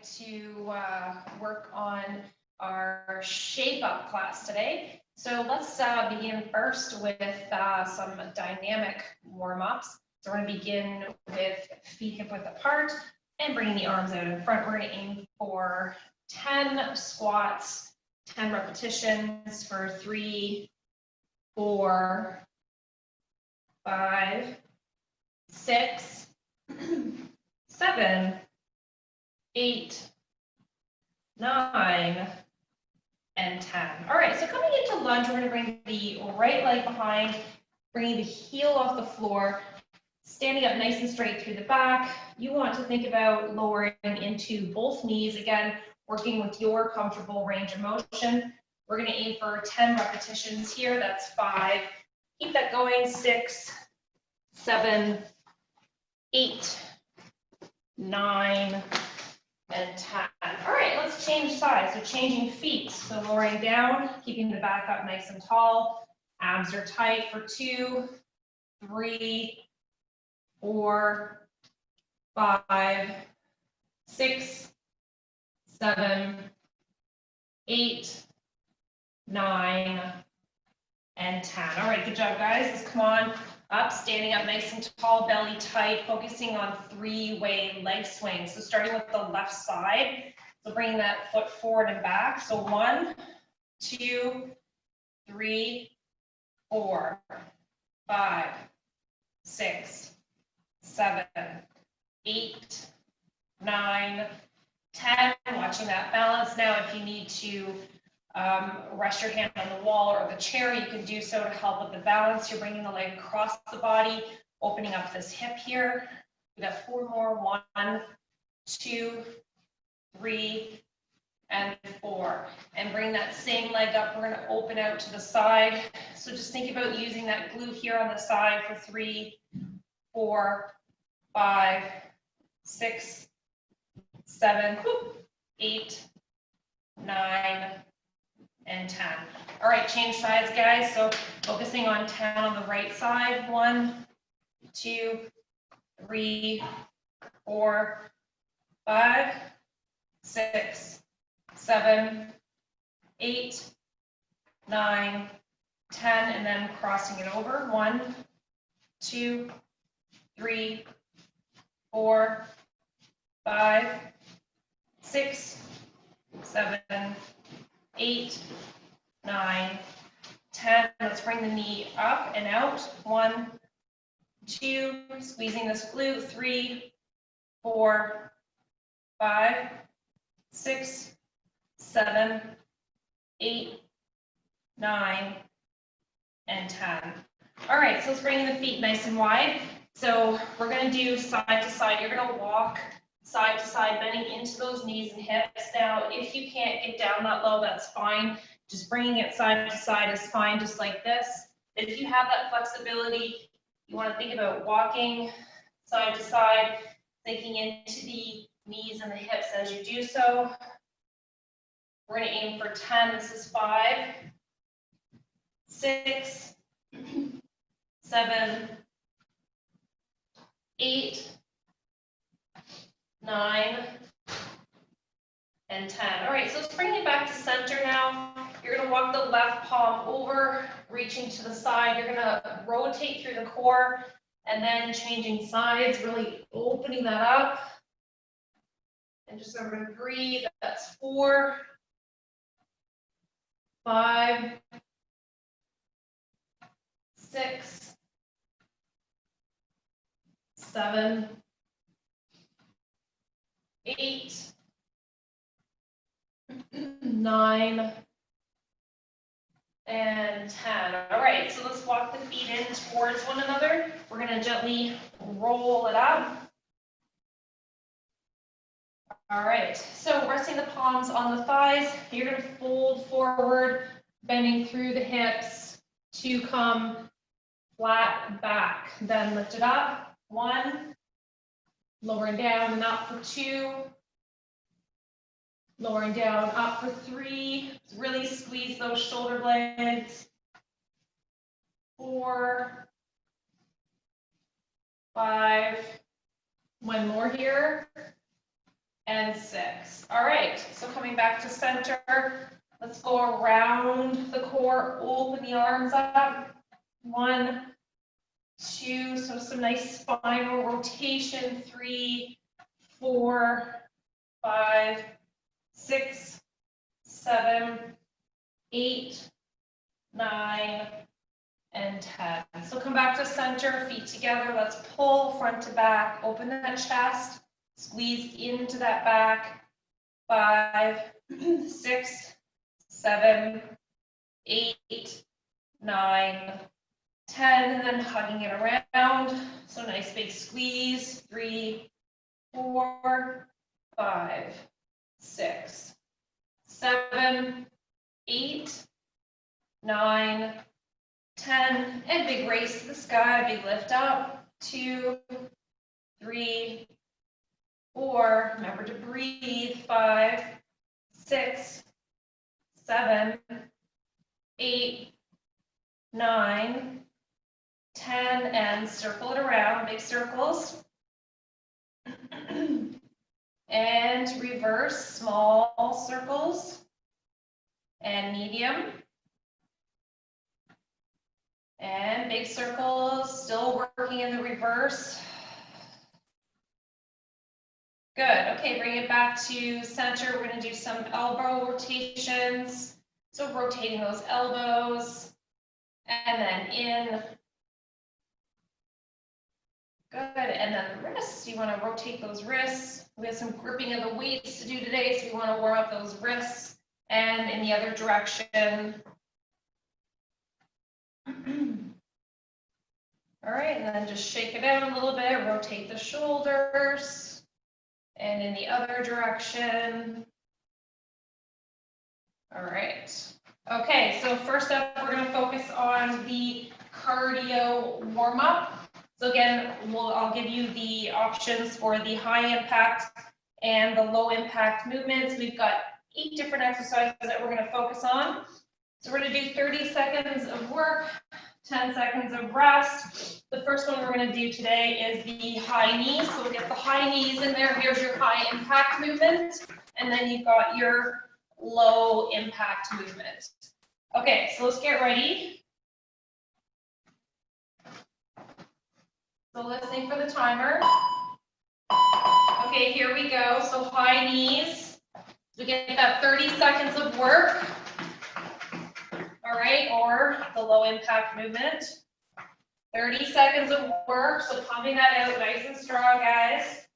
to work on our shape up class today. So let's begin first with some dynamic warm-ups. So we're going to begin with feet hip width apart and bringing the arms out in front. We're going to aim for 10 squats, 10 repetitions for 3, 4, 5, 6, 7, 8, 9, and 10. All right, so coming into lunge, we're going to bring the right leg behind, bringing the heel off the floor, standing up nice and straight through the back. You want to think about lowering into both knees, again, working with your comfortable range of motion. We're going to aim for 10 repetitions here. That's 5. Keep that going. 6, 7, 8, 9, and 10. All right, let's change sides. So changing feet. So lowering down, keeping the back up nice and tall. Abs are tight for 2, 3, 4, 5, 6, 7, 8, 9, and 10. All right, good job, guys. Let's come on up, standing up nice and tall, belly tight, focusing on 3-way leg swings. So starting with the left side, so bringing that foot forward and back. So 1, 2, 3, 4, 5, 6, 7, 8, 9, 10. Watching that balance. Now, if you need to rest your hand on the wall or the chair, you can do so to help with the balance. You're bringing the leg across the body, opening up this hip here. We got 4 more. 1, 2, 3, and 4. And bring that same leg up. We're going to open out to the side. So just think about using that glute here on the side for 3, 4, 5, 6, 7, 8, 9, and 10. All right, change sides, guys. So focusing on 10 on the right side. 1, 2, 3, 4, 5, 6, 7, 8, 9, 10, and then crossing it over. 1, 2, 3, 4, 5, 6, 7, 8, 9, 10. Let's bring the knee up and out. 1, 2, squeezing this glute. 3, 4, 5, 6, 7, 8, 9, and 10. All right, so let's bring the feet nice and wide. So we're going to do side to side. You're going to walk side to side, bending into those knees and hips. Now, if you can't get down that low, that's fine. Just bringing it side to side is fine, just like this. If you have that flexibility, you want to think about walking side to side, sinking into the knees and the hips as you do so. We're going to aim for 10. This is 5, 6, 7, 8, 9, and 10. All right, so let's bring it back to center now. You're going to walk the left palm over, reaching to the side. You're going to rotate through the core and then changing sides, really opening that up. And just remember to breathe. That's 4, 5, 6, 7, 8, 9, and 10. All right, so let's walk the feet in towards one another. We're going to gently roll it up. All right, so resting the palms on the thighs, you're going to fold forward, bending through the hips to come flat back. Then lift it up. 1, lowering down and up for 2, lowering down, up for 3. Really squeeze those shoulder blades. 4, 5. One more here. and 6. All right, so coming back to center, let's go around the core, open the arms up. 1, 2, so some nice spinal rotation. 3, 4, 5, 6, 7, 8, 9, and 10. So come back to center, feet together. Let's pull front to back, open that chest, squeeze into that back. 5, 6, 7, 8, 9, 10, and then hugging it around. So nice big squeeze. 3, 4, 5, 6, 7, 8, 9, 10, and big raise to the sky, big lift up. 2, 3, 4, remember to breathe. 5, 6, 7, 8, 9, 10, and circle it around, big circles. And reverse, small circles, and medium. And big circles, still working in the reverse. Good, okay, bring it back to center. We're gonna do some elbow rotations. So rotating those elbows, and then in. Good, and then the wrists, you wanna rotate those wrists. We have some gripping of the weights to do today, so we wanna warm up those wrists, and in the other direction. All right, and then just shake it out a little bit, rotate the shoulders, and in the other direction. All right. Okay, so first up, we're going to focus on the cardio warm-up. So again, I'll give you the options for the high impact and the low impact movements. We've got 8 different exercises that we're going to focus on. So we're going to do 30 seconds of work, 10 seconds of rest. The first one we're going to do today is the high knees. So we'll get the high knees in there. Here's your high impact movement. And then you've got your low impact movement. Okay, so let's get ready. So listening for the timer. Okay, here we go. So high knees. We get that 30 seconds of work. All right, or the low impact movement. 30 seconds of work, so pumping that out nice and strong, guys.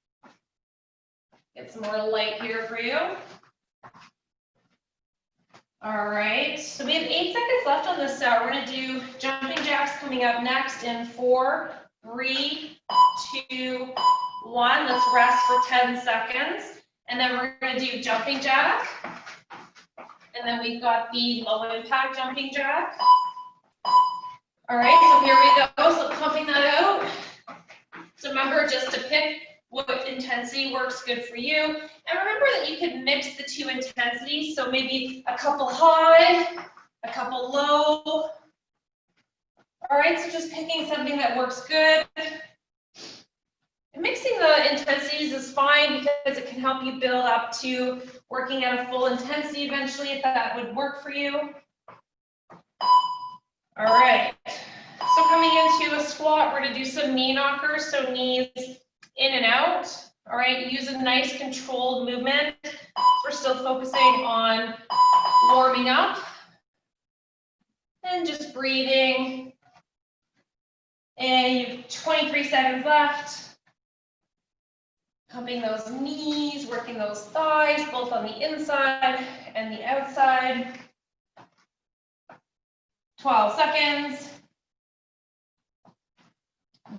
Get some more light here for you. All right, so we have 8 seconds left on this set. We're gonna do jumping jacks coming up next in 4, 3, 2, 1. Let's rest for 10 seconds. And then we're gonna do jumping jack. And then we've got the low impact jumping jack. All right, so here we go, so pumping that out. So remember just to pick what intensity works good for you. And remember that you can mix the 2 intensities, so maybe a couple high, a couple low. All right, so just picking something that works good. And mixing the intensities is fine because it can help you build up to working at a full intensity eventually, if that would work for you. All right, so coming into a squat, we're gonna do some knee knockers, so knees in and out. All right, use a nice controlled movement. We're still focusing on warming up and just breathing. And you have 23 seconds left. Pumping those knees, working those thighs, both on the inside and the outside. 12 seconds.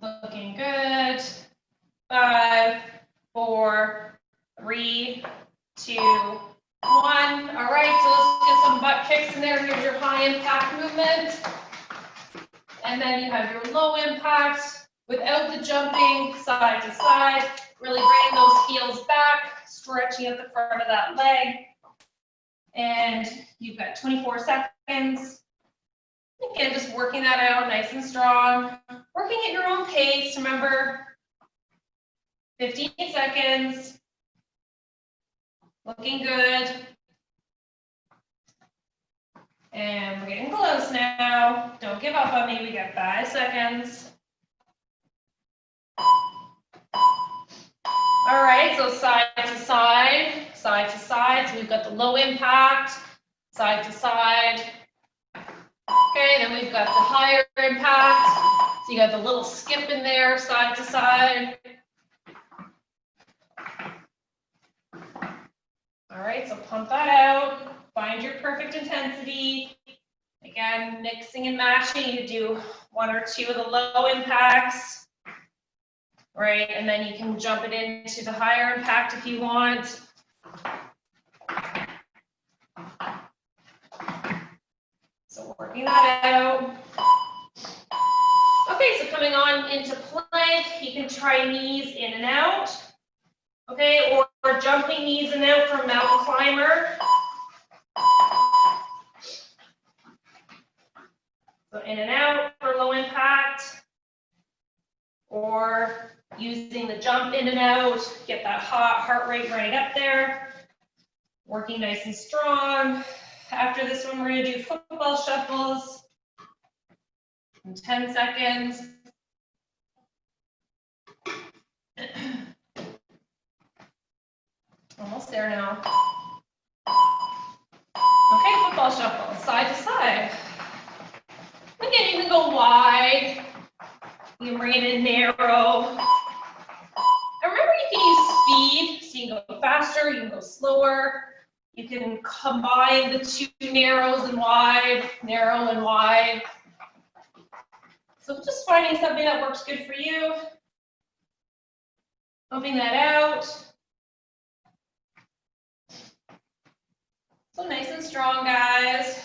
Looking good. 5, 4, 3, 2, 1. All right, so let's get some butt kicks in there. Here's your high impact movement. And then you have your low impact without the jumping, side to side. Really bringing those heels back, stretching at the front of that leg. And you've got 24 seconds. Again, just working that out nice and strong. Working at your own pace, remember, 15 seconds. Looking good. And we're getting close now. Don't give up on me. We got 5 seconds. All right, so side to side, side to side. So we've got the low impact, side to side. Okay, then we've got the higher impact. So you got the little skip in there, side to side. All right, so pump that out. Find your perfect intensity. Again, mixing and matching. You do 1 or 2 of the low impacts. Right, and then you can jump it into the higher impact if you want. So working that out. Okay, so coming on into plank, you can try knees in and out. Okay, or jumping knees in and out for mountain climber. So in and out for low impact. Or using the jump in and out, get that hot heart rate right up there. Working nice and strong. After this one, we're going to do football shuffles in 10 seconds. Almost there now. Okay, football shuffle, side to side. Again, you can go wide. You can bring it in narrow. And remember, you can use speed, so you can go faster, you can go slower. You can combine the 2 narrows and wide, narrow and wide. So just finding something that works good for you. Pumping that out. So nice and strong, guys.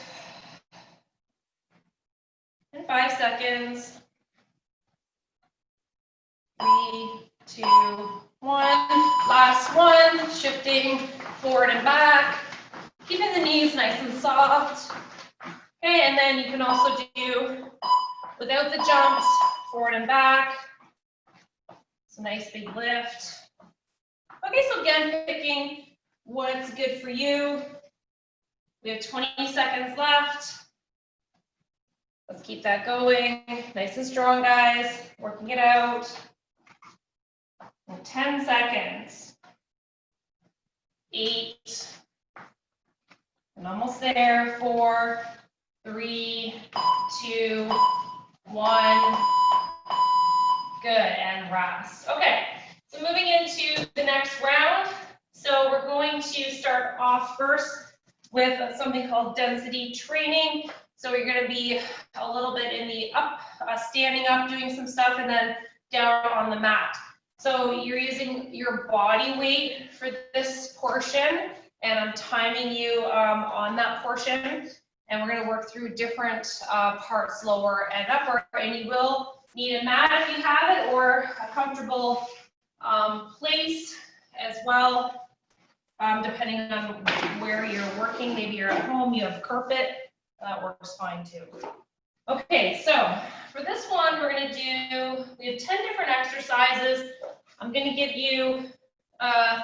In 5 seconds. 3, 2, 1. Last one. Shifting forward and back. Keeping the knees nice and soft. Okay, and then you can also do without the jumps, forward and back. So nice big lift. Okay, so again, picking what's good for you. We have 20 seconds left. Let's keep that going. Nice and strong, guys. Working it out. 10 seconds. 8. And almost there. 4, 3, 2, 1. Good, and rest. Okay, so moving into the next round. So we're going to start off first with something called density training. So you're going to be a little bit in the up, standing up, doing some stuff, and then down on the mat. So you're using your body weight for this portion, and I'm timing you on that portion. And we're going to work through different parts, lower and upper, and you will need a mat if you have it, or a comfortable place as well, depending on where you're working. Maybe you're at home, you have carpet, that works fine too. Okay, so for this one, we're going to do, we have 10 different exercises. I'm going to give you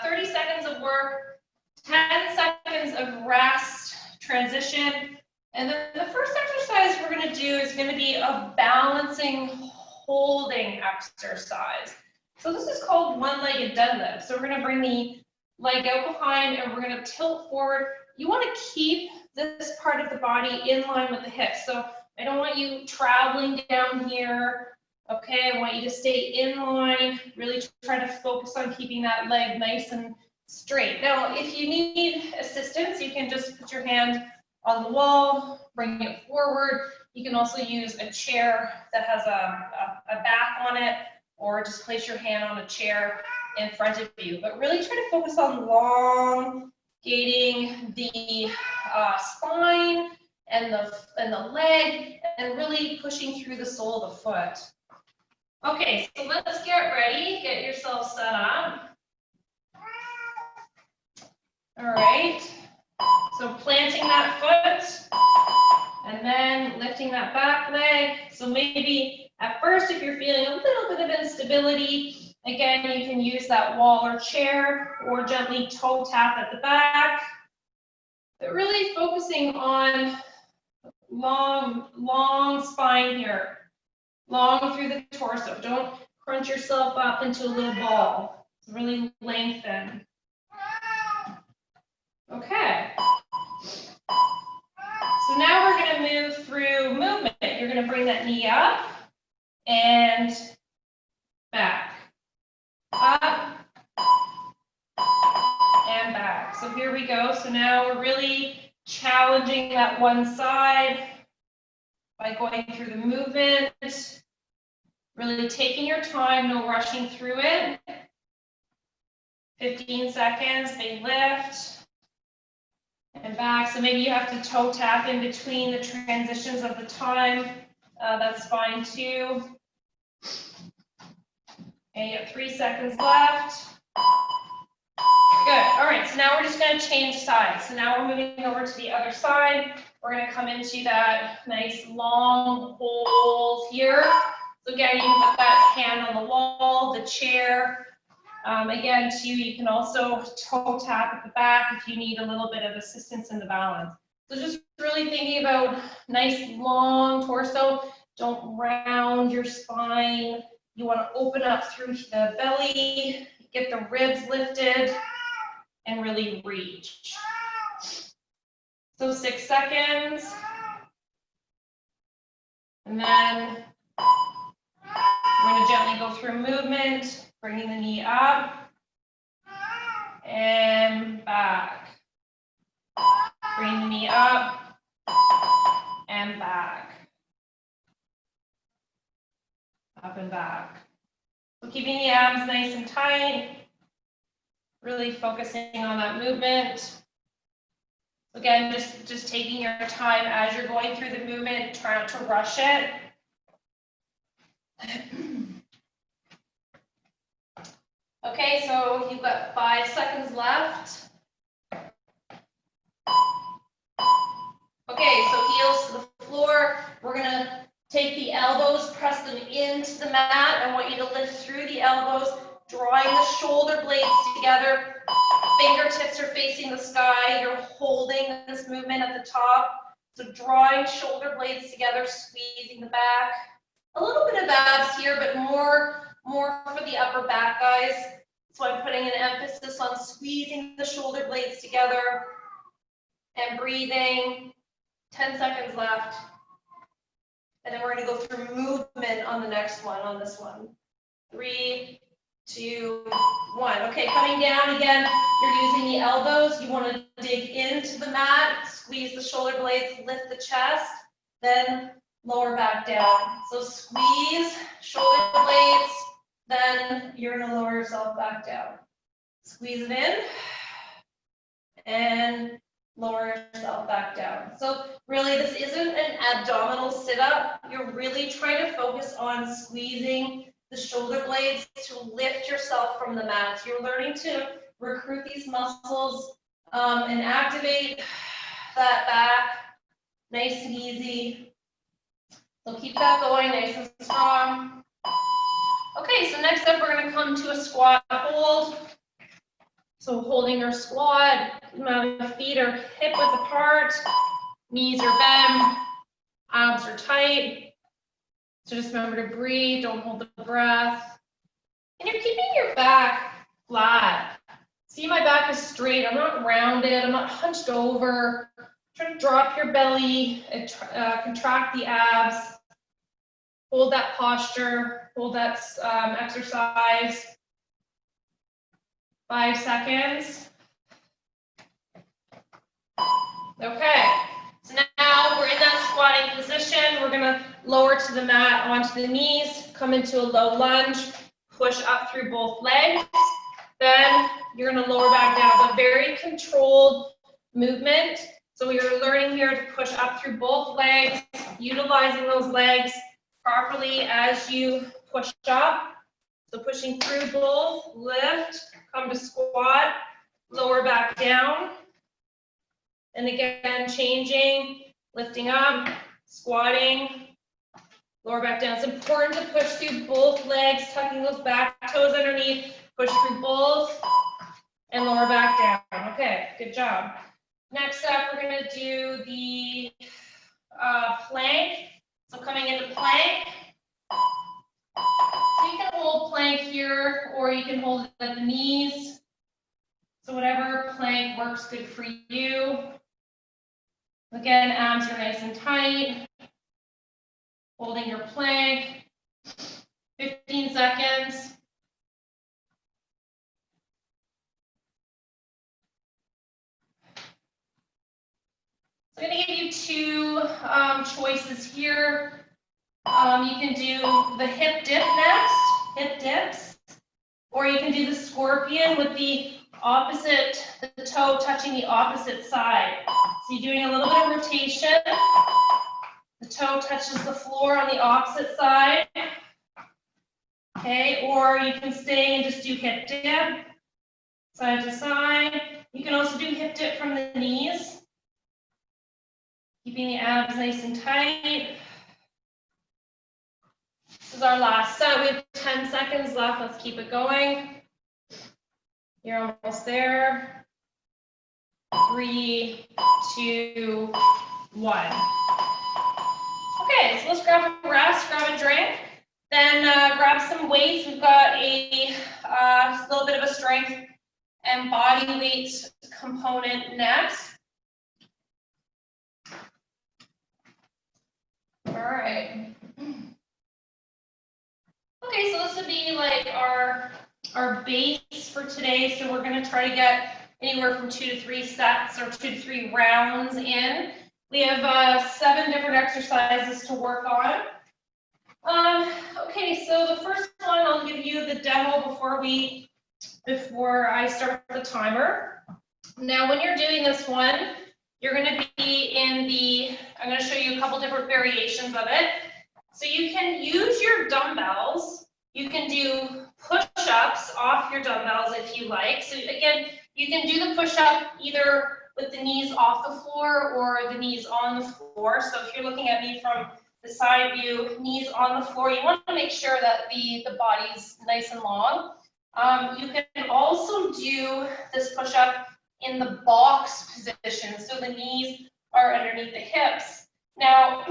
30 seconds of work, 10 seconds of rest, transition, and then the first exercise we're going to do is going to be a balancing holding exercise. So this is called one-legged deadlift. So we're going to bring the leg out behind and we're going to tilt forward. You want to keep this part of the body in line with the hips. So I don't want you traveling down here. Okay, I want you to stay in line. Really try to focus on keeping that leg nice and straight. Now, if you need assistance, you can just put your hand on the wall, bring it forward. You can also use a chair that has a back on it, or just place your hand on a chair in front of you. But really try to focus on elongating the spine and the leg, and really pushing through the sole of the foot. Okay, so let's get ready. Get yourself set up. All right. So planting that foot, and then lifting that back leg. So maybe at first, if you're feeling a little bit of instability Again, you can use that wall or chair or gently toe tap at the back. But really focusing on long spine here. Long through the torso. Don't crunch yourself up into a little ball. Really lengthen. Okay. So now we're going to move through movement. You're going to bring that knee up and back. Up and back. So here we go. So now we're really challenging that one side by going through the movement. Really taking your time, no rushing through it. 15 seconds, big lift. And back. So maybe you have to toe tap in between the transitions of the time. That's fine too. And you have 3 seconds left. Good. All right. So now we're just going to change sides. So now we're moving over to the other side. We're going to come into that nice long hold here. So again, you can put that hand on the wall, the chair. Again, too, you can also toe tap at the back if you need a little bit of assistance in the balance. So just really thinking about nice long torso. Don't round your spine. You want to open up through the belly, get the ribs lifted, and really reach. So 6 seconds. And then we're going to gently go through movement. Bringing the knee up and back. Bring the knee up and back. Up and back. So keeping the abs nice and tight. Really focusing on that movement. Again, just taking your time as you're going through the movement. Try not to rush it. Okay, so you've got 5 seconds left. Okay, so heels to the floor. We're going to take the elbows, press them into the mat. I want you to lift through the elbows, drawing the shoulder blades together. Fingertips are facing the sky. You're holding this movement at the top. So drawing shoulder blades together, squeezing the back. A little bit of abs here, but more for the upper back, guys. So I'm putting an emphasis on squeezing the shoulder blades together and breathing. 10 seconds left. And then we're going to go through movement on the next one, on this one. 3, 2, 1. Okay, coming down again, you're using the elbows. You want to dig into the mat, squeeze the shoulder blades, lift the chest, then lower back down. So squeeze shoulder blades, then you're going to lower yourself back down. Squeeze it in and lower yourself back down. So really, this isn't an abdominal sit-up. You're really trying to focus on squeezing the shoulder blades to lift yourself from the mat. So you're learning to recruit these muscles and activate that back nice and easy. So keep that going nice and strong. Okay, so next up, we're going to come to a squat hold. So holding our squat, feet are hip width apart, knees are bent, abs are tight. So just remember to breathe, don't hold the breath. And you're keeping your back flat. See, my back is straight, I'm not rounded, I'm not hunched over. Try to drop your belly, and contract the abs. Hold that posture, hold that exercise. 5 seconds. Okay, so now we're in that squatting position. We're gonna lower to the mat onto the knees, come into a low lunge, push up through both legs. Then you're gonna lower back down. It's a very controlled movement. So we are learning here to push up through both legs, utilizing those legs properly as you push up. So pushing through both, lift, come to squat, lower back down. And again, changing, lifting up, squatting, lower back down. It's important to push through both legs, tucking those back toes underneath, push through both, and lower back down. Okay, good job. Next up, we're gonna do the plank. So coming into plank. So you can hold plank here, or you can hold it at the knees. So whatever plank works good for you. Again, abs are nice and tight. Holding your plank. 15 seconds. So I'm going to give you two choices here. You can do the hip dip next, hip dips, or you can do the scorpion with the opposite, the toe touching the opposite side. So you're doing a little bit of rotation. The toe touches the floor on the opposite side. Okay, or you can stay and just do hip dip, side to side. You can also do hip dip from the knees, keeping the abs nice and tight. This is our last set. We have 10 seconds left. Let's keep it going. You're almost there. 3, 2, 1. Okay, so let's grab a rest, grab a drink. Then grab some weights. We've got a little bit of a strength and body weight component next. All right. Okay, so this would be like our base for today. So we're going to try to get anywhere from 2 to 3 sets or 2 to 3 rounds in. We have 7 different exercises to work on. Okay, so the first one, I'll give you the demo before I start the timer. Now, when you're doing this one, you're going to be in the, I'm going to show you a couple different variations of it. So you can use your dumbbells. You can do push-ups off your dumbbells if you like. So again, you can do the push-up either with the knees off the floor or the knees on the floor. So if you're looking at me from the side view, knees on the floor, you want to make sure that the body's nice and long. You can also do this push-up in the box position, so the knees are underneath the hips. Now,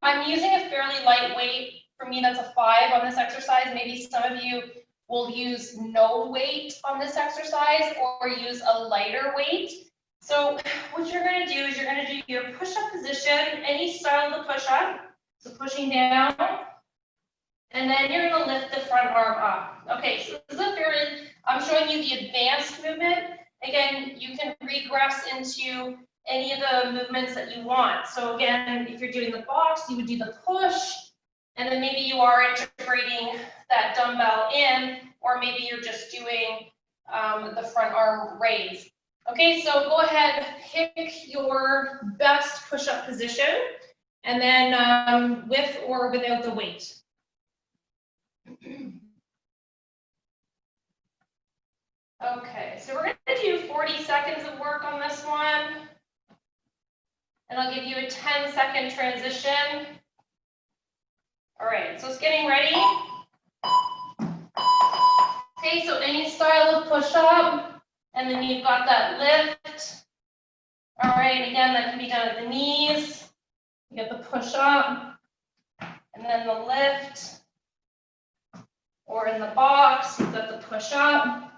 I'm using a fairly light weight. For me, that's a 5 on this exercise. Maybe some of you will use no weight on this exercise or use a lighter weight. So what you're going to do is you're going to do your push-up position, any style of the push-up. So pushing down, and then you're going to lift the front arm up. Okay, so this is a fairly, I'm showing you the advanced movement. Again, you can regress into any of the movements that you want. So again, if you're doing the box, you would do the push, and then maybe you are integrating that dumbbell in, or maybe you're just doing the front arm raise. Okay, so go ahead, pick your best push-up position, and then with or without the weight. Okay, so we're going to do 40 seconds of work on this one. And I'll give you a 10-second transition. All right, so it's getting ready. Okay, so any style of push-up, and then you've got that lift. All right, again, that can be done at the knees. You get the push-up, and then the lift. Or in the box, you've got the push-up.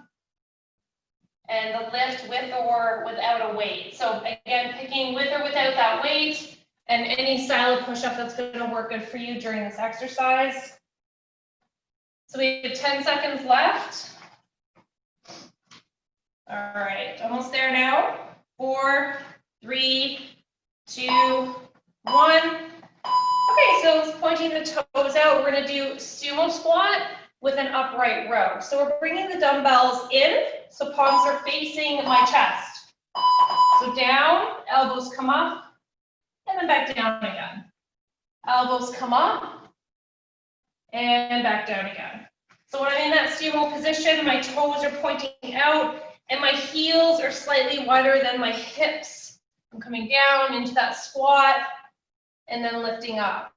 And the lift with or without a weight. So again, picking with or without that weight, and any style of push-up that's going to work good for you during this exercise. So we have 10 seconds left. All right, almost there now. 4, 3, 2, 1. Okay, so it's pointing the toes out. We're going to do sumo squat with an upright row. So we're bringing the dumbbells in, so palms are facing my chest. So down, elbows come up, and then back down again. Elbows come up, and back down again. So when I'm in that sumo position, my toes are pointing out, and my heels are slightly wider than my hips. I'm coming down into that squat, and then lifting up.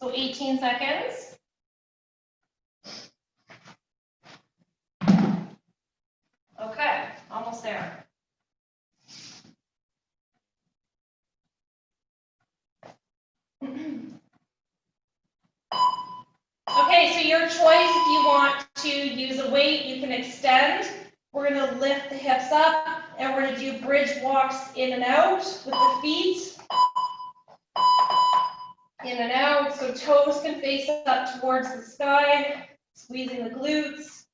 So 18 seconds. Okay, almost there. Okay, so your choice, if you want to use a weight, you can extend. We're going to lift the hips up, and we're going to do bridge walks in and out with the feet. In and out, so toes can face up towards the sky, squeezing the glutes.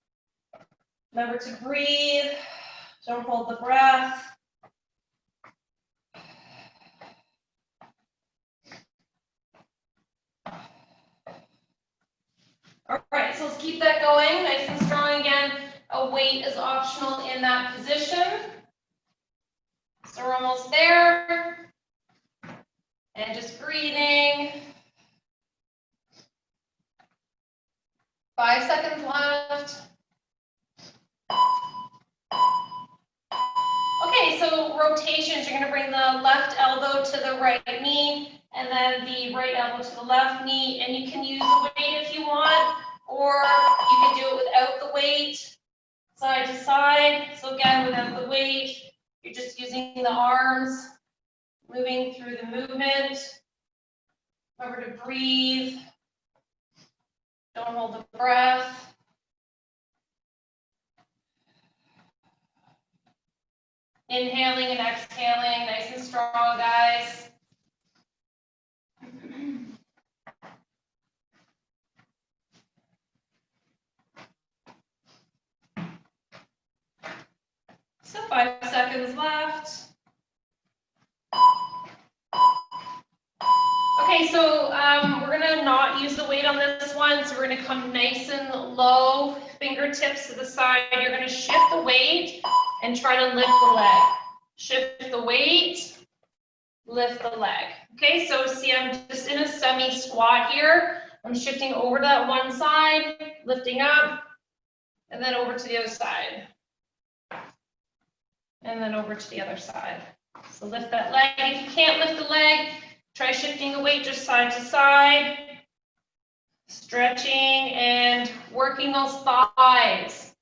Remember to breathe, don't hold the breath. All right, so let's keep that going, nice and strong again. A weight is optional in that position. So we're almost there. And just breathing. 5 seconds left. Okay, so rotations, you're going to bring the left elbow to the right knee, and then the right elbow to the left knee, and you can use the weight if you want, or you can do it without the weight, side to side. So again, without the weight, you're just using the arms, moving through the movement. Remember to breathe. Don't hold the breath. Inhaling and exhaling, nice and strong, guys. So 5 seconds left. Okay, so we're gonna not use the weight on this one, so we're gonna come nice and low, fingertips to the side. You're gonna shift the weight and try to lift the leg. Shift the weight, lift the leg. Okay, so see, I'm just in a semi-squat here. I'm shifting over to that one side, lifting up, and then over to the other side. And then over to the other side. So lift that leg. If you can't lift the leg, try shifting the weight just side to side. Stretching and working those thighs.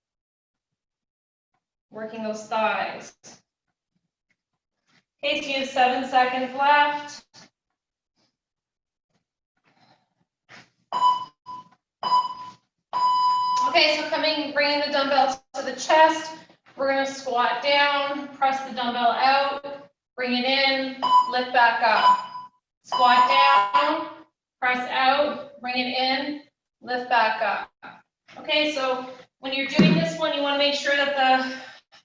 Working those thighs. Okay, so you have 7 seconds left. Okay, so bringing the dumbbell to the chest. We're going to squat down, press the dumbbell out, bring it in, lift back up. Squat down, press out, bring it in, lift back up. Okay, so when you're doing this one, you want to make sure that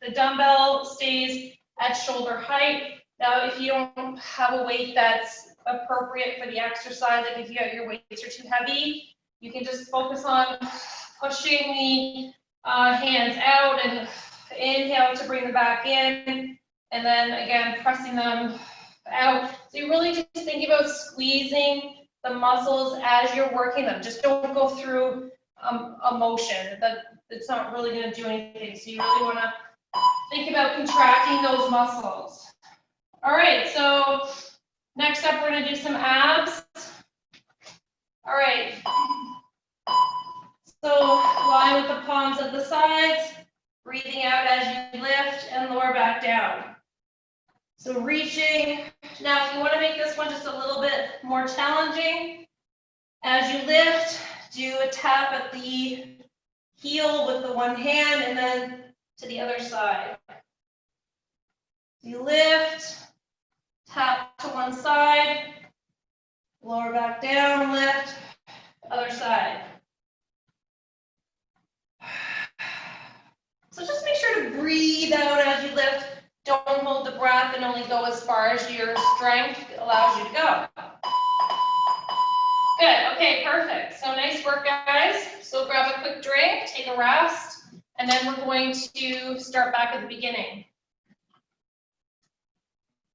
the dumbbell stays at shoulder height. Now, if you don't have a weight that's appropriate for the exercise, like if your weights are too heavy, you can just focus on pushing the hands out and inhale to bring them back in, and then again pressing them out. So you really just think about squeezing the muscles as you're working them. Just don't go through a motion. It's not really going to do anything. So you really want to think about contracting those muscles. All right, so next up we're going to do some abs. All right. So line with the palms at the sides, breathing out as you lift and lower back down. So reaching. Now, if you want to make this one just a little bit more challenging, as you lift, do a tap at the heel with the one hand and then to the other side. You lift, tap to one side, lower back down, lift, other side. So just make sure to breathe out as you lift. Don't hold the breath and only go as far as your strength allows you to go. Good, okay, perfect. So nice work, guys. So grab a quick drink, take a rest, and then we're going to start back at the beginning.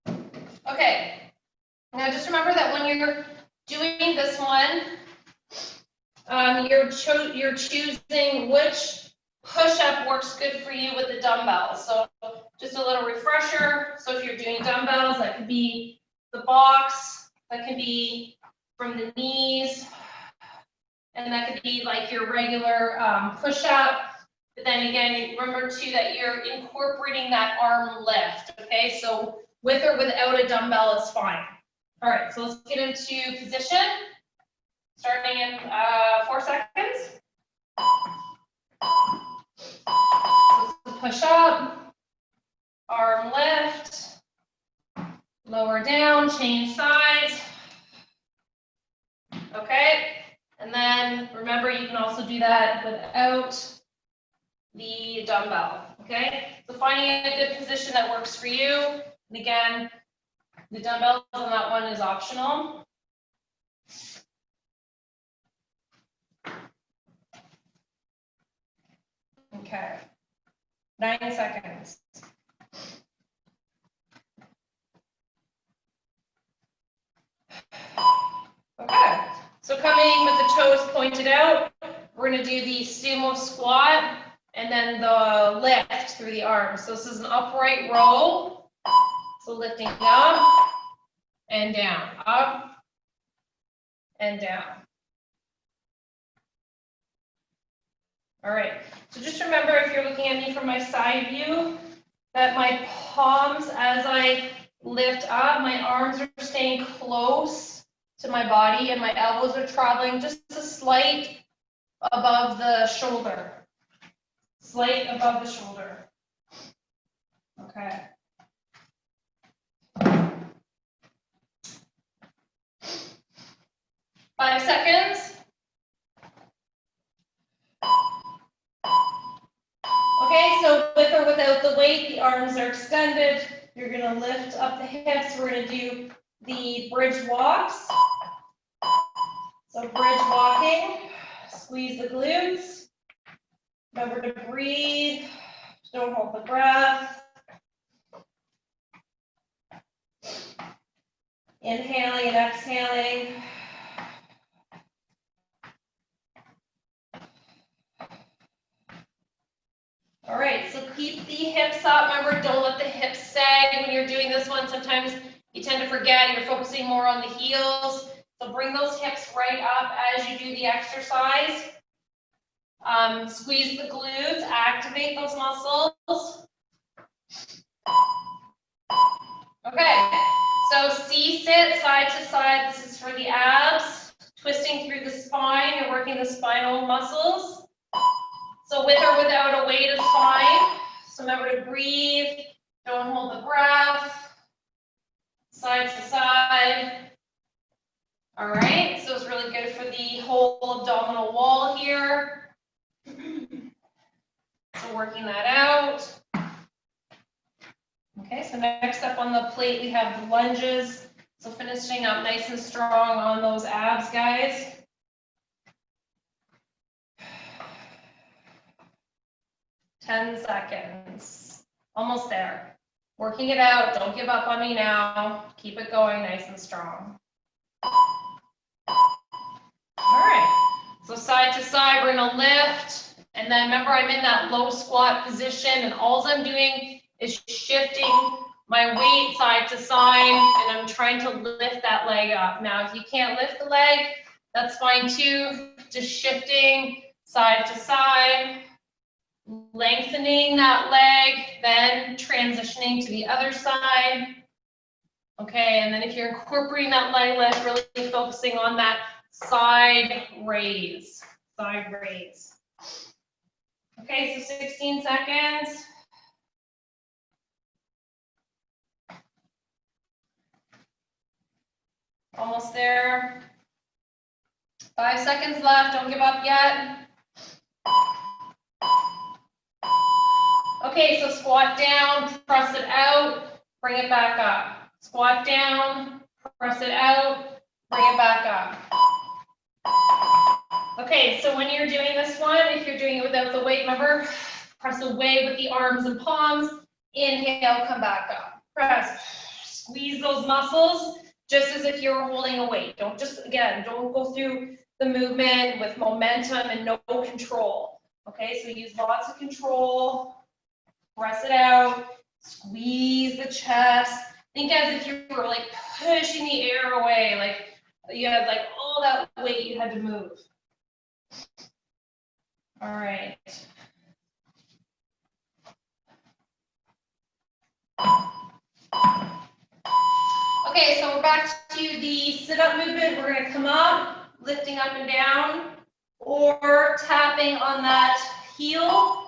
Okay, now just remember that when you're doing this one, you're choosing which push-up works good for you with the dumbbells. So just a little refresher. So if you're doing dumbbells, that could be the box, that could be from the knees. And that could be like your regular push-up. But then again, remember too that you're incorporating that arm lift, okay? So with or without a dumbbell is fine. All right, so let's get into position, starting in 4 seconds. Push up, arm lift, lower down, change sides. Okay, and then remember you can also do that without the dumbbell. Okay, so finding a good position that works for you. And again, the dumbbells on that one is optional. Okay, 9 seconds. Okay, so coming with the toes pointed out, we're going to do the sumo squat and then the lift through the arms. So this is an upright row. So lifting up and down, up and down. All right, so just remember if you're looking at me from my side view, that my palms as I lift up, my arms are staying close to my body and my elbows are traveling just a slight above the shoulder. Slight above the shoulder. Okay. Five seconds. Okay, so with or without the weight, the arms are extended. You're going to lift up the hips. We're going to do the bridge walks. So bridge walking, squeeze the glutes. Remember to breathe. Don't hold the breath. Inhaling and exhaling. All right, so keep the hips up. Remember, don't let the hips sag when you're doing this one. Sometimes you tend to forget, you're focusing more on the heels. So bring those hips right up as you do the exercise. Squeeze the glutes, activate those muscles. Okay, so C-sit, side to side. This is for the abs. Twisting through the spine, you're working the spinal muscles. So with or without a weight is fine. So remember to breathe, don't hold the breath. Side to side. All right, so it's really good for the whole abdominal wall here. So working that out. Okay, so next up on the plate, we have the lunges. So finishing up nice and strong on those abs, guys. Ten seconds. Almost there. Working it out. Don't give up on me now. Keep it going nice and strong. All right. So side to side, we're going to lift. And then remember, I'm in that low squat position, and all I'm doing is shifting my weight side to side, and I'm trying to lift that leg up. Now, if you can't lift the leg, that's fine too. Just shifting side to side, lengthening that leg, then transitioning to the other side. Okay, and then if you're incorporating that leg lift, really focusing on that side raise, side raise. Okay, so 16 seconds. Almost there. 5 seconds left, don't give up yet. Okay, so squat down, press it out, bring it back up. Squat down, press it out, bring it back up. Okay, so when you're doing this one, if you're doing it without the weight, remember, press away with the arms and palms. Inhale, come back up. Press, squeeze those muscles, just as if you were holding a weight. Don't just, again, don't go through the movement with momentum and no control. Okay, so use lots of control. Press it out, squeeze the chest. Think as if you were like pushing the air away, like You had like all that weight you had to move. All right. Okay, so we're back to the sit-up movement. We're going to come up, lifting up and down, or tapping on that heel.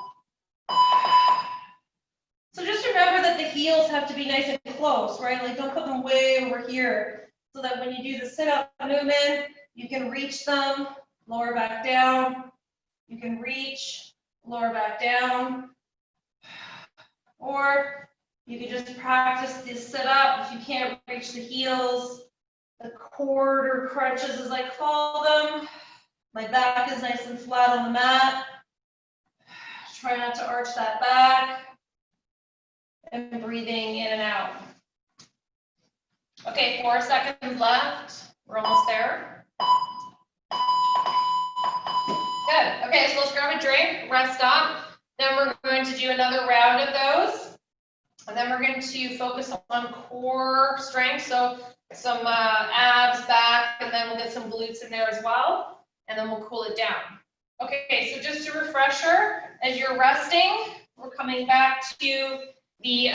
So just remember that the heels have to be nice and close, right? Like don't put them way over here, so that when you do the sit-up movement, you can reach them, lower back down. You can reach, lower back down. Or you can just practice this sit-up if you can't reach the heels, the quarter crunches as I call them. My back is nice and flat on the mat. Try not to arch that back. And breathing in and out. Okay, 4 seconds left. We're almost there. Good. Okay, so let's grab a drink, rest up. Then we're going to do another round of those. And then we're going to focus on core strength. So some abs back, and then we'll get some glutes in there as well. And then we'll cool it down. Okay, so just a refresher, as you're resting, we're coming back to the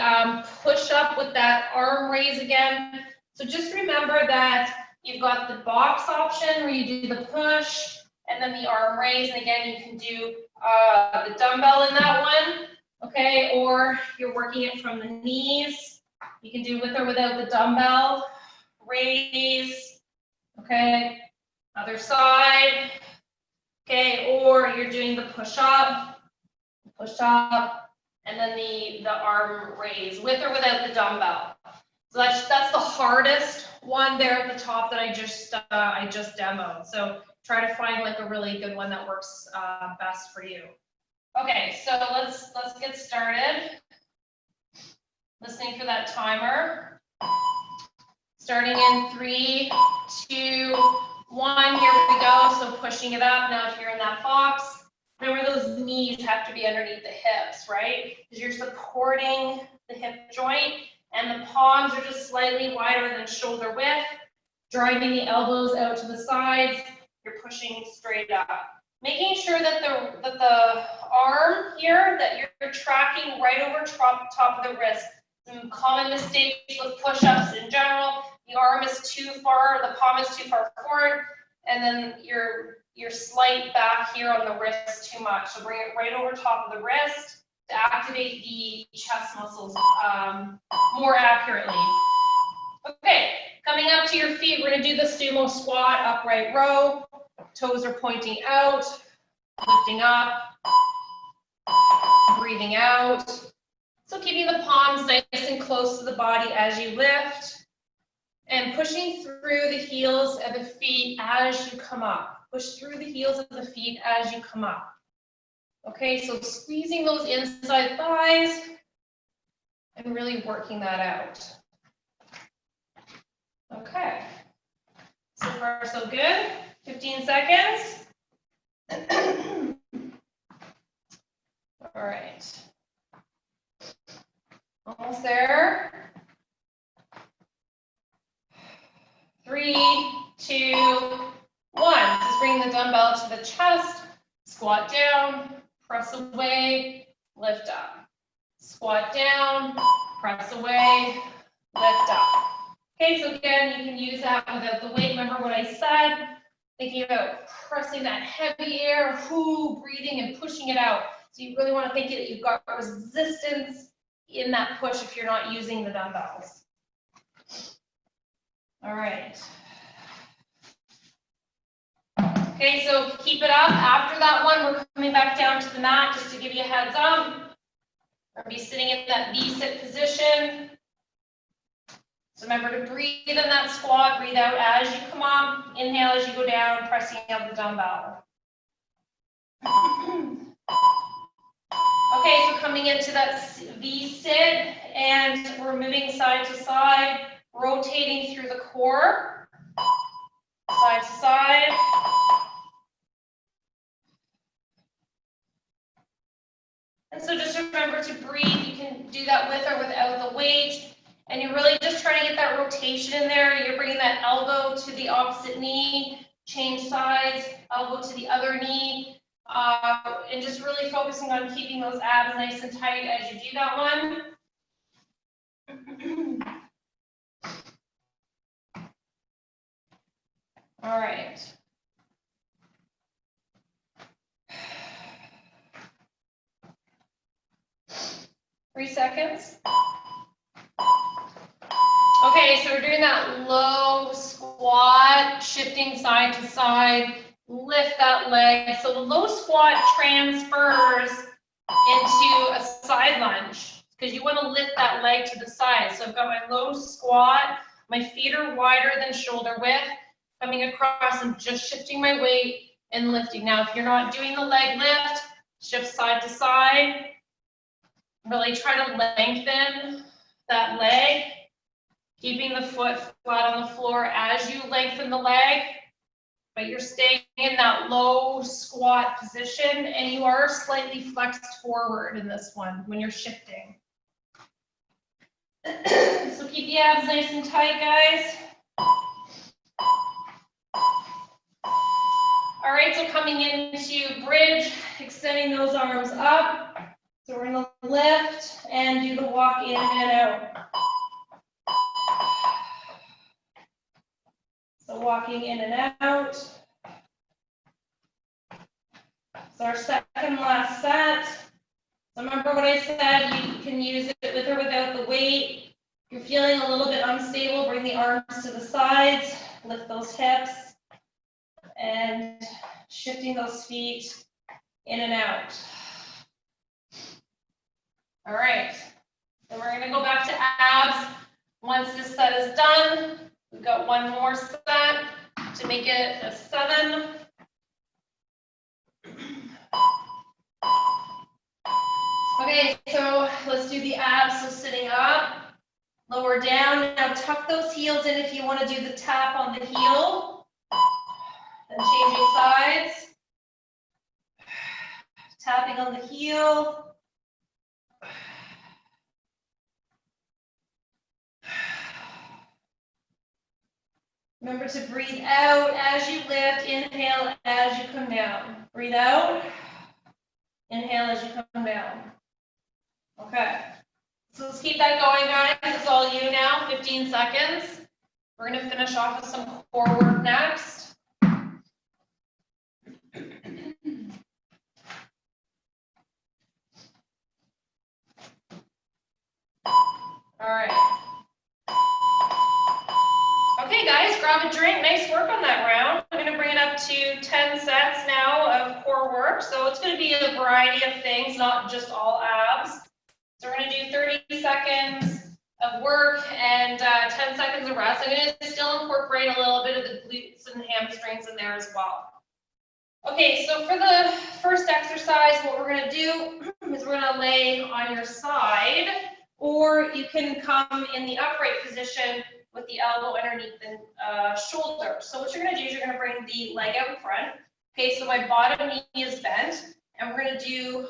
push up with that arm raise again. So just remember that you've got the box option where you do the push and then the arm raise. And again, you can do the dumbbell in that one, okay? Or you're working it from the knees. You can do with or without the dumbbell. Raise, okay? Other side, okay? Or you're doing the push up, and then the arm raise with or without the dumbbell. So that's the hardest one there at the top that I just demoed. So try to find like a really good one that works best for you. Okay, so let's get started. Listening for that timer. Starting in 3, 2, 1. Here we go. So pushing it up. Now if you're in that box, remember those knees have to be underneath the hips, right? Because you're supporting the hip joint, and the palms are just slightly wider than shoulder width, driving the elbows out to the sides. You're pushing straight up. Making sure that the arm here, that you're tracking right over top of the wrist. Some common mistakes with push-ups in general. The arm is too far, the palm is too far forward, and then your slight back here on the wrist too much. So bring it right over top of the wrist to activate the chest muscles more accurately. Okay, coming up to your feet, we're going to do the sumo squat, upright row. Toes are pointing out, lifting up, breathing out. So keeping the palms nice and close to the body as you lift, and pushing through the heels of the feet as you come up. Push through the heels of the feet as you come up. Okay, so squeezing those inside thighs and really working that out. Okay, so far so good. 15 seconds. All right. Almost there. 3, 2, 1. Just bring the dumbbell to the chest. Squat down, press away, lift up. Squat down, press away, lift up. Okay, so again, you can use that without the weight. Remember what I said? Thinking about pressing that heavy air, breathing and pushing it out. So you really want to think that you've got resistance in that push if you're not using the dumbbells. All right. Okay, so keep it up. After that one, we're coming back down to the mat just to give you a heads up. We're going to be sitting in that V-sit position. So remember to breathe in that squat, breathe out as you come up, inhale as you go down, pressing out the dumbbell. Okay, so coming into that V-sit, and we're moving side to side, rotating through the core, side to side. And so just remember to breathe. You can do that with or without the weight. And you're really just trying to get that rotation in there. You're bringing that elbow to the opposite knee, change sides, elbow to the other knee, and just really focusing on keeping those abs nice and tight as you do that one. All right. Three seconds. Okay, so we're doing that low squat, shifting side to side, lift that leg. So the low squat transfers into a side lunge because you want to lift that leg to the side. So I've got my low squat, my feet are wider than shoulder width, coming across and just shifting my weight and lifting. Now, if you're not doing the leg lift, shift side to side. Really try to lengthen that leg, keeping the foot flat on the floor as you lengthen the leg, but you're staying in that low squat position and you are slightly flexed forward in this one when you're shifting. So keep the abs nice and tight, guys. All right, so coming into bridge, extending those arms up. So we're gonna lift and do the walk in and out. So walking in and out. So our second last set. So remember what I said, you can use it with or without the weight. If you're feeling a little bit unstable, bring the arms to the sides, lift those hips, and shifting those feet in and out. All right, then we're gonna go back to abs. Once this set is done, we've got one more set to make it a 7. Okay, so let's do the abs. So sitting up, lower down. Now tuck those heels in if you want to do the tap on the heel. And changing sides. Tapping on the heel. Remember to breathe out as you lift, inhale as you come down. Breathe out, inhale as you come down. Okay, so let's keep that going, guys. It's all you now, 15 seconds. We're gonna finish off with some core work next. All right. Okay, guys, grab a drink. Nice work on that round. I'm going to bring it up to 10 sets now of core work. So it's going to be a variety of things, not just all abs. So we're going to do 30 seconds of work and 10 seconds of rest. I'm going to still incorporate a little bit of the glutes and hamstrings in there as well. Okay, so for the first exercise, what we're going to do is we're going to lay on your side, or you can come in the upright position with the elbow underneath the shoulder. So what you're going to do is you're going to bring the leg out in front. Okay, so my bottom knee is bent, and we're going to do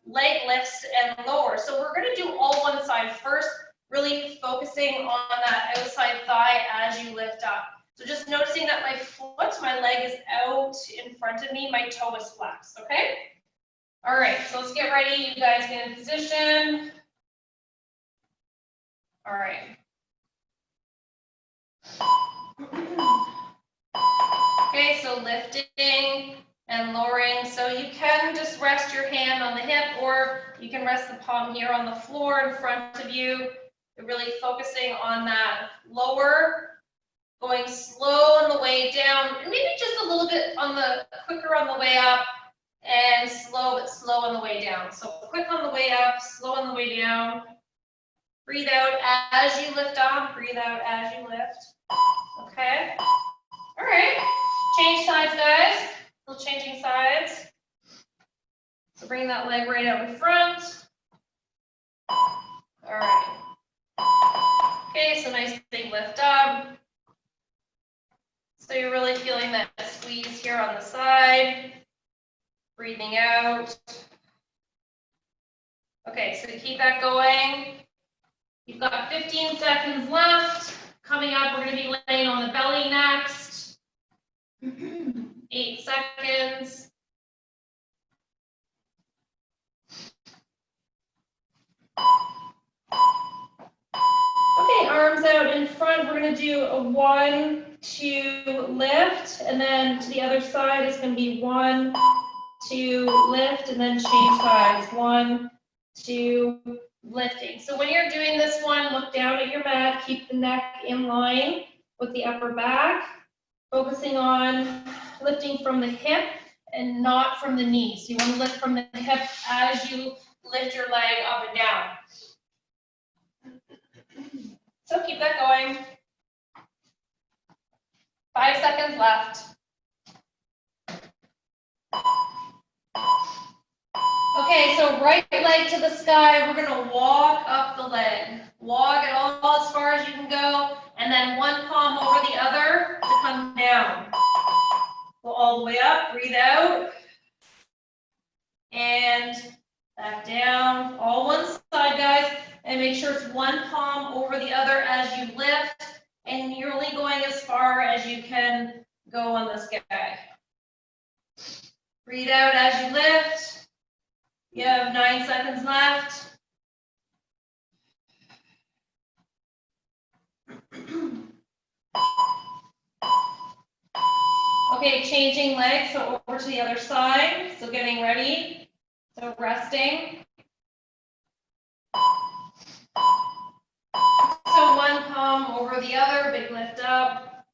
leg lifts and lower. So we're going to do all one side first, really focusing on that outside thigh as you lift up. So just noticing that my foot, my leg is out in front of me, my toe is flexed, okay? All right, so let's get ready. You guys get in position. All right. Okay, so lifting and lowering. So you can just rest your hand on the hip, or you can rest the palm here on the floor in front of you. You're really focusing on that lower, going slow on the way down, and maybe just a little bit on the quicker on the way up, and slow but slow on the way down. So quick on the way up, slow on the way down. Breathe out as you lift up, breathe out as you lift. Okay. All right. Change sides, guys. Still changing sides. So bring that leg right out in front. All right. Okay, so nice big lift up. So you're really feeling that squeeze here on the side. Breathing out. Okay, so keep that going. You've got 15 seconds left. Coming up, we're going to be laying on the belly next. 8 seconds. Okay, arms out in front. We're going to do a 1, 2 lift, and then to the other side it's going to be 1, 2 lift, and then change sides. 1, 2 lifting. So when you're doing this one, look down at your mat, keep the neck in line with the upper back, focusing on lifting from the hip and not from the knee. So you want to lift from the hip as you lift your leg up and down. So keep that going. 5 seconds left. Okay, so right leg to the sky, we're gonna walk up the leg. Walk it all as far as you can go, and then one palm over the other to come down. Go all the way up, breathe out. And back down, all one side, guys, and make sure it's one palm over the other as you lift, and you're only going as far as you can go on this guy. Breathe out as you lift. You have 9 seconds left. Okay, changing legs, so over to the other side. So getting ready. So resting. So one palm over the other, big lift up.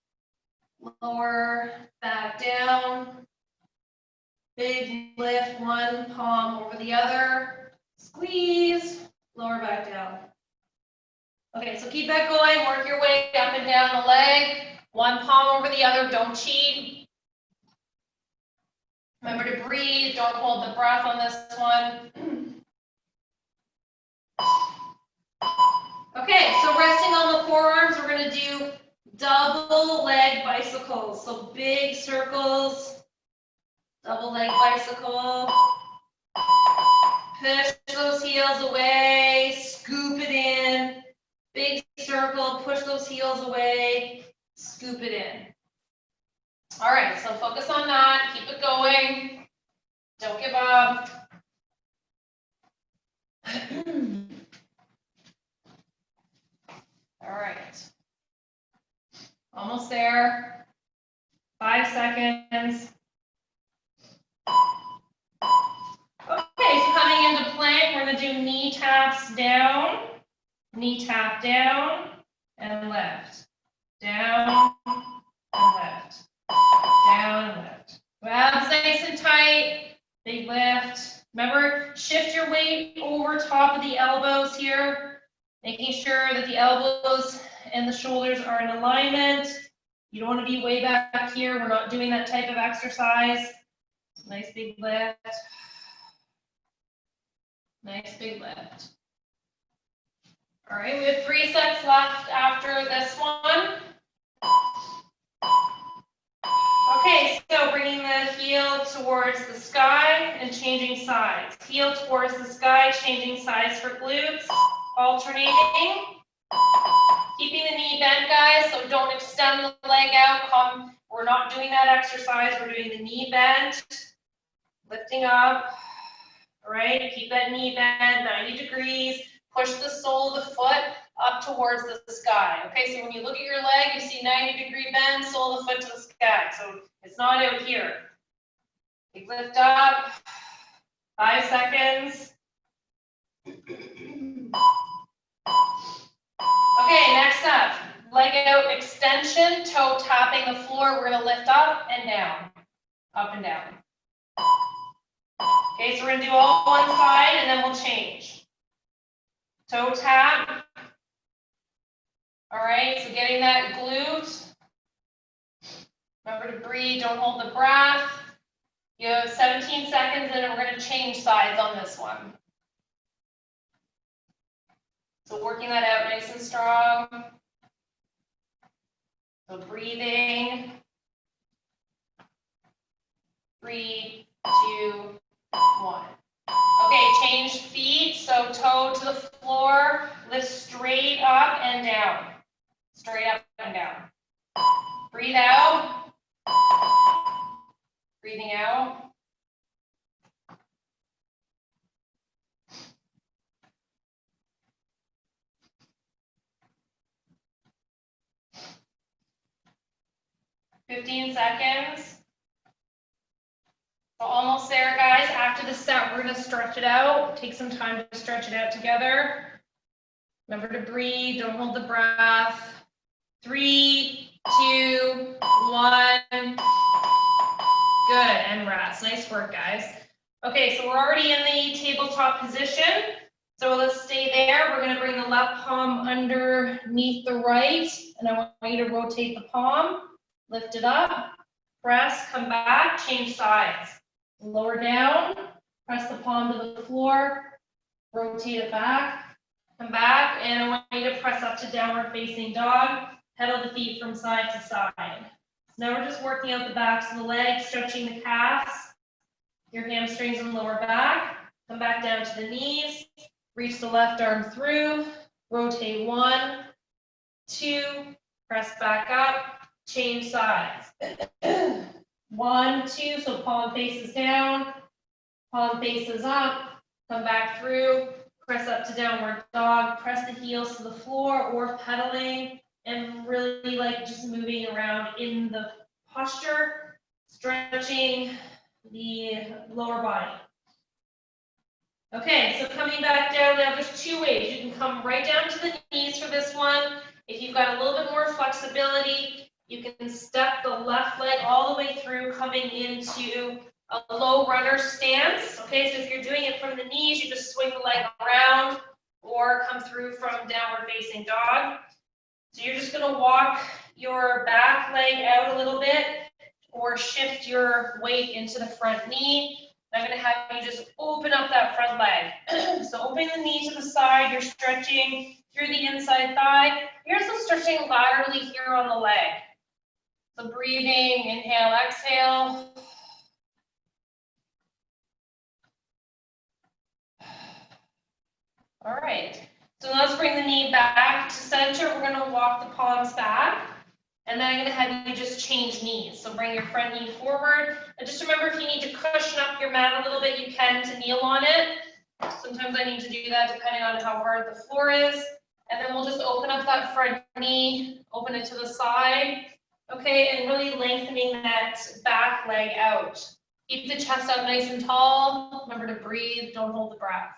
Lower, back down. Big lift, one palm over the other. Squeeze, lower back down. Okay, so keep that going. Work your way up and down the leg. One palm over the other, don't cheat. Remember to breathe, don't hold the breath on this one. Okay, so resting on the forearms, we're going to do double leg bicycles. So big circles, double leg bicycle. Push those heels away, scoop it in. Big circle, push those heels away, scoop it in. All right, so focus on that, keep it going. Don't give up. All right. Almost there. 5 seconds. Okay, so coming into plank, we're going to do knee taps down, knee tap down, and lift. Down, and lift. Down, and lift. Abs nice and tight. Big lift. Remember, shift your weight over top of the elbows here, making sure that the elbows and the shoulders are in alignment. You don't want to be way back here. We're not doing that type of exercise. Nice big lift. Nice big lift. All right, we have 3 sets left after this one. Okay, so bringing the heel towards the sky and changing sides. Heel towards the sky, changing sides for glutes, alternating. Keeping the knee bent, guys, so don't extend the leg out. We're not doing that exercise. We're doing the knee bent, lifting up. All right, keep that knee bent, 90 degrees. Push the sole of the foot up towards the sky. Okay, so when you look at your leg, you see 90-degree bend, sole of the foot to the sky. So it's not out here. Big lift up. 5 seconds. Okay, next up, leg out extension, toe tapping the floor. We're gonna lift up and down, up and down. Okay, so we're gonna do all one side and then we'll change. Toe tap. All right, so getting that glute. Remember to breathe, don't hold the breath. You have 17 seconds and then we're gonna change sides on this one. So working that out nice and strong. So breathing. 3, 2, 1. Okay, change feet. So toe to the floor, lift straight up and down. Straight up and down. Breathe out. Breathing out. $15 seconds. So almost there, guys. After the set, we're going to stretch it out. Take some time to stretch it out together. Remember to breathe. Don't hold the breath. 3, 2, 1. Good. And rest. Nice work, guys. Okay, so we're already in the tabletop position. So let's stay there. We're going to bring the left palm underneath the right. And I want you to rotate the palm. Lift it up. Press. Come back. Change sides. Lower down, press the palm to the floor, rotate it back, come back, and I want you to press up to downward facing dog, pedal the feet from side to side. So now we're just working out the backs of the legs, stretching the calves, your hamstrings and lower back. Come back down to the knees, reach the left arm through, rotate 1, 2, press back up, change sides. 1, 2, so palm faces down, palm faces up, come back through, press up to downward dog, press the heels to the floor or pedaling and really like just moving around in the posture, stretching the lower body. Okay, so coming back down now, there's 2 ways. You can come right down to the knees for this one. If you've got a little bit more flexibility, you can step the left leg all the way through, coming into a low runner stance. Okay, so if you're doing it from the knees, you just swing the leg around or come through from downward facing dog. So you're just going to walk your back leg out a little bit or shift your weight into the front knee. I'm going to have you just open up that front leg. So open the knee to the side, you're stretching through the inside thigh. You're also stretching laterally here on the leg. So breathing, inhale, exhale. All right, so let's bring the knee back to center. We're going to walk the palms back. And then I'm going to have you just change knees. So bring your front knee forward. And just remember, if you need to cushion up your mat a little bit, you can to kneel on it. Sometimes I need to do that depending on how hard the floor is. And then we'll just open up that front knee, open it to the side. Okay, and really lengthening that back leg out. Keep the chest up nice and tall. Remember to breathe, don't hold the breath.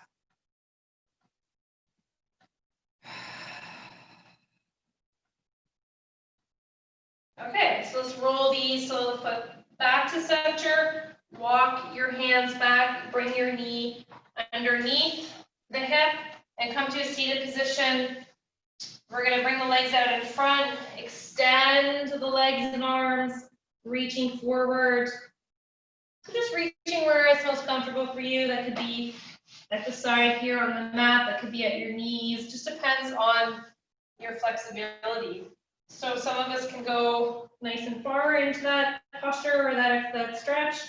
Okay, so let's roll these. So the foot back to center, walk your hands back, bring your knee underneath the hip, and come to a seated position. We're going to bring the legs out in front, extend the legs and arms, reaching forward. So just reaching where it's most comfortable for you. That could be at the side here on the mat, that could be at your knees, just depends on your flexibility. So some of us can go nice and far into that posture or that stretch.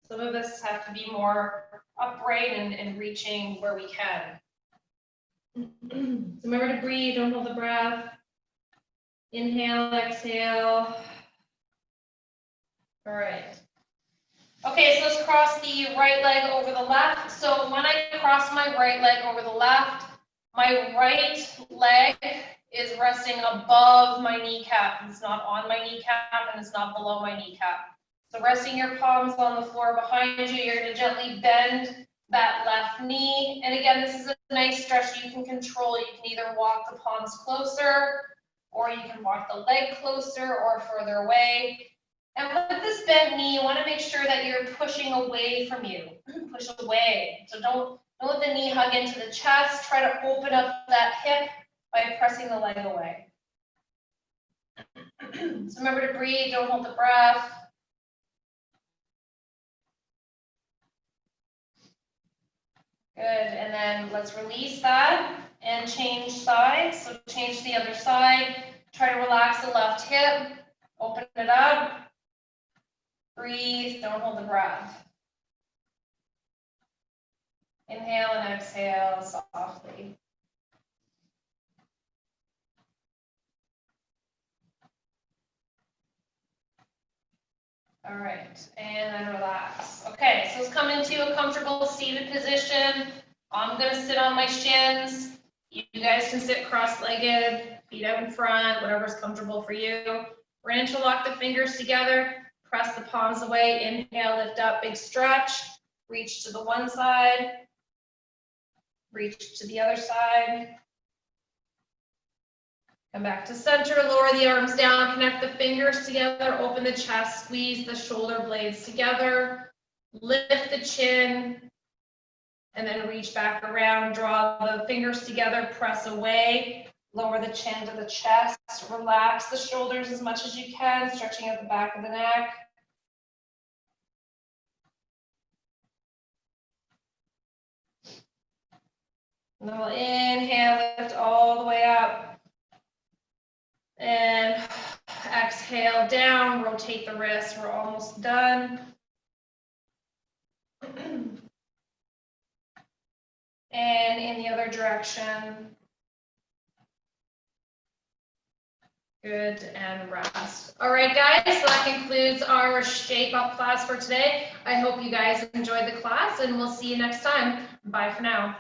Some of us have to be more upright and reaching where we can. So remember to breathe, don't hold the breath. Inhale, exhale. All right. Okay, so let's cross the right leg over the left. So when I cross my right leg over the left, my right leg is resting above my kneecap. It's not on my kneecap and it's not below my kneecap. So resting your palms on the floor behind you, you're going to gently bend that left knee. And again, this is a nice stretch you can control. You can either walk the palms closer, or you can walk the leg closer or further away. And with this bent knee, you want to make sure that you're pushing away from you. Push away. So don't let the knee hug into the chest. Try to open up that hip by pressing the leg away. So remember to breathe, don't hold the breath. Good, and then let's release that and change sides. So change to the other side. Try to relax the left hip, open it up. Breathe, don't hold the breath. Inhale and exhale softly. All right, and then relax. Okay, so let's come into a comfortable seated position. I'm gonna sit on my shins. You guys can sit cross-legged, feet out in front, whatever's comfortable for you. We're gonna interlock the fingers together, press the palms away, inhale, lift up, big stretch, reach to the one side, reach to the other side. Come back to center, lower the arms down, connect the fingers together, open the chest, squeeze the shoulder blades together, lift the chin, and then reach back around, draw the fingers together, press away, lower the chin to the chest, relax the shoulders as much as you can, stretching out the back of the neck. And then we'll inhale, lift all the way up. And exhale down, rotate the wrists, we're almost done. And in the other direction. Good, and rest. All right, guys, so that concludes our Shape Up class for today. I hope you guys enjoyed the class, and we'll see you next time. Bye for now.